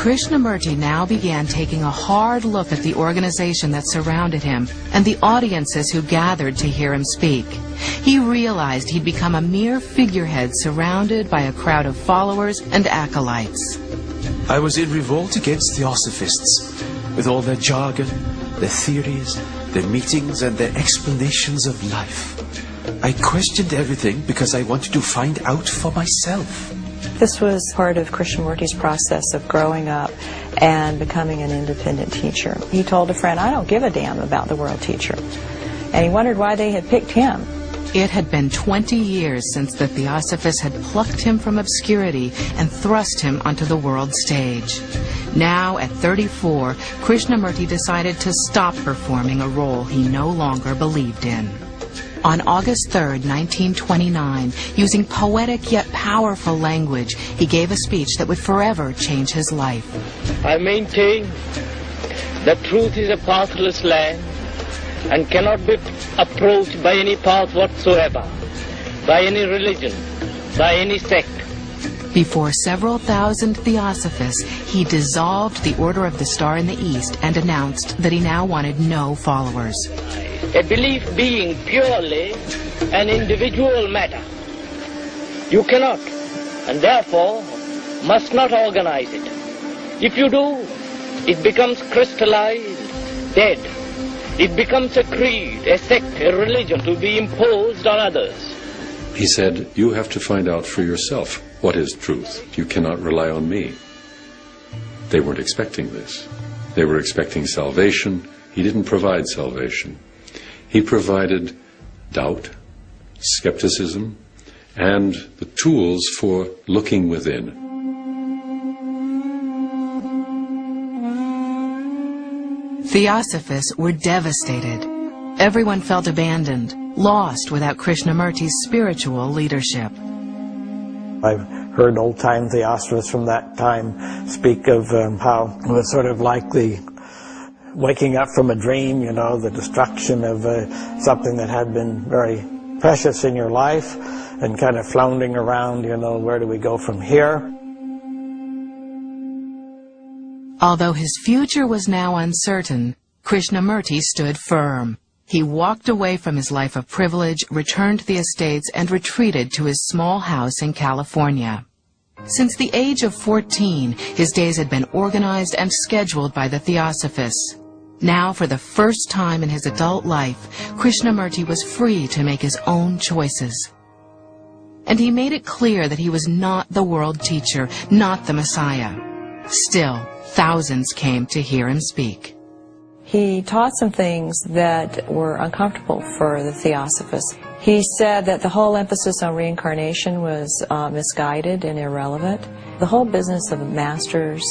Krishnamurti now began taking a hard look at the organization that surrounded him and the audiences who gathered to hear him speak. He realized he'd become a mere figurehead surrounded by a crowd of followers and acolytes. I was in revolt against Theosophists, with all their jargon, their theories, their meetings, and their explanations of life. I questioned everything because I wanted to find out for myself. This was part of Krishnamurti's process of growing up and becoming an independent teacher. He told a friend, "I don't give a damn about the world teacher." And he wondered why they had picked him. It had been 20 years since the Theosophists had plucked him from obscurity and thrust him onto the world stage. Now, at 34, Krishnamurti decided to stop performing a role he no longer believed in. On August 3rd, 1929, using poetic yet powerful language, he gave a speech that would forever change his life. I maintain that truth is a pathless land and cannot be approached by any path whatsoever, by any religion, by any sect. Before several thousand Theosophists, he dissolved the Order of the Star in the East and announced that he now wanted no followers. A belief being purely an individual matter, you cannot, and therefore must not organize it. If you do, it becomes crystallized, dead. It becomes a creed, a sect, a religion to be imposed on others. He said, you have to find out for yourself what is truth. You cannot rely on me. They weren't expecting this. They were expecting salvation. He didn't provide salvation. He provided doubt, skepticism, and the tools for looking within. Theosophists were devastated. Everyone felt abandoned, lost without Krishnamurti's spiritual leadership. I've heard old-time Theosophists from that time speak of how it was sort of like the waking up from a dream, you know, the destruction of something that had been very precious in your life and kind of floundering around, you know, where do we go from here? Although his future was now uncertain, Krishnamurti stood firm. He walked away from his life of privilege, returned to the estates, and retreated to his small house in California. Since the age of 14, his days had been organized and scheduled by the Theosophists. Now, for the first time in his adult life, Krishnamurti was free to make his own choices. And he made it clear that he was not the world teacher, not the Messiah. Still, thousands came to hear him speak. He taught some things that were uncomfortable for the Theosophists. He said that the whole emphasis on reincarnation was misguided and irrelevant. The whole business of masters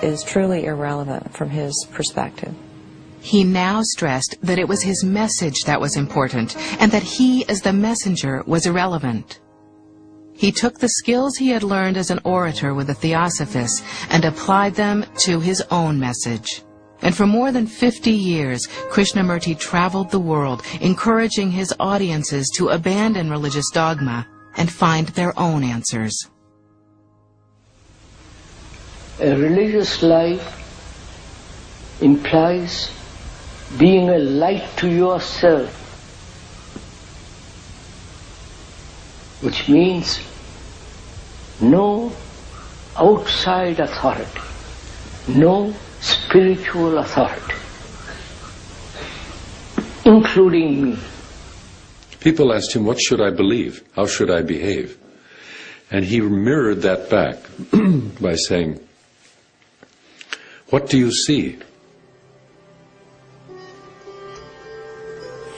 is truly irrelevant from his perspective. He now stressed that it was his message that was important, and that he, as the messenger, was irrelevant. He took the skills he had learned as an orator with the Theosophists and applied them to his own message. And for more than 50 years, Krishnamurti traveled the world, encouraging his audiences to abandon religious dogma and find their own answers. A religious life implies being a light to yourself, which means no outside authority, no spiritual authority, including me. People asked him, what should I believe? How should I behave? And he mirrored that back by saying, what do you see?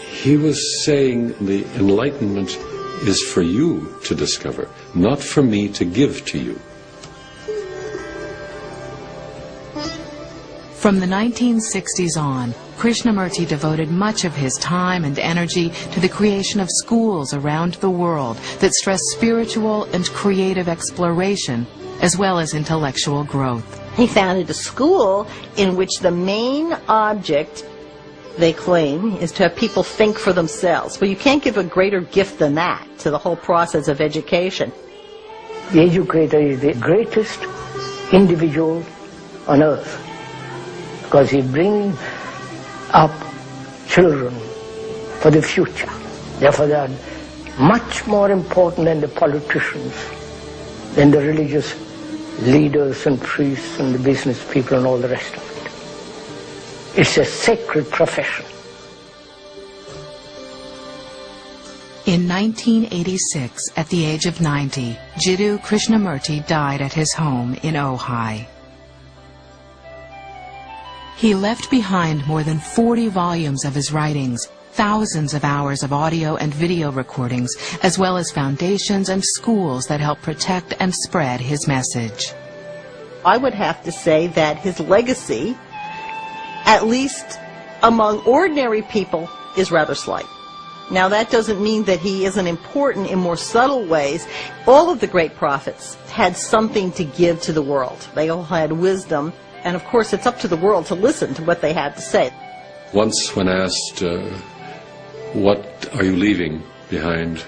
He was saying the enlightenment is for you to discover, not for me to give to you. From the 1960s on, Krishnamurti devoted much of his time and energy to the creation of schools around the world that stress spiritual and creative exploration, as well as intellectual growth. He founded a school in which the main object, they claim, is to have people think for themselves. Well, you can't give a greater gift than that to the whole process of education. The educator is the greatest individual on earth, because he brings up children for the future. Therefore, they are much more important than the politicians, than the religious leaders and priests and the business people and all the rest of it. It's a sacred profession. In 1986, at the age of 90, Jiddu Krishnamurti died at his home in Ojai. He left behind more than 40 volumes of his writings, thousands of hours of audio and video recordings, as well as foundations and schools that help protect and spread his message. I would have to say that his legacy, at least among ordinary people, is rather slight. Now, that doesn't mean that he isn't important in more subtle ways. All of the great prophets had something to give to the world. They all had wisdom, and of course it's up to the world to listen to what they had to say. Once when asked, what are you leaving behind,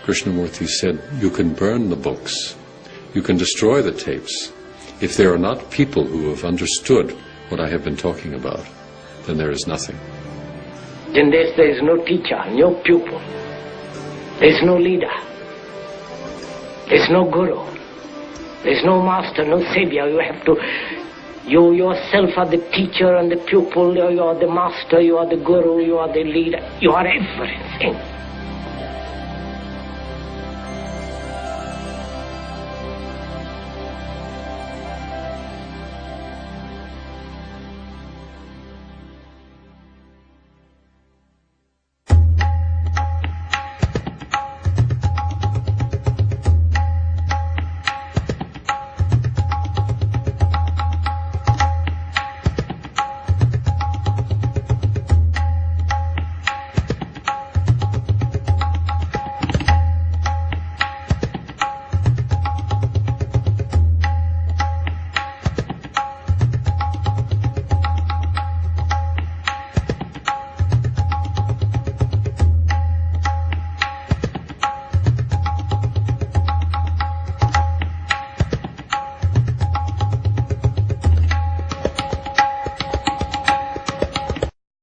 Krishnamurti said, you can burn the books, you can destroy the tapes. If there are not people who have understood what I have been talking about, then there is nothing. In this there is no teacher, no pupil, there is no leader, there is no guru, there is no master, no savior. You yourself are the teacher and the pupil, you are the master, you are the guru, you are the leader, you are everything.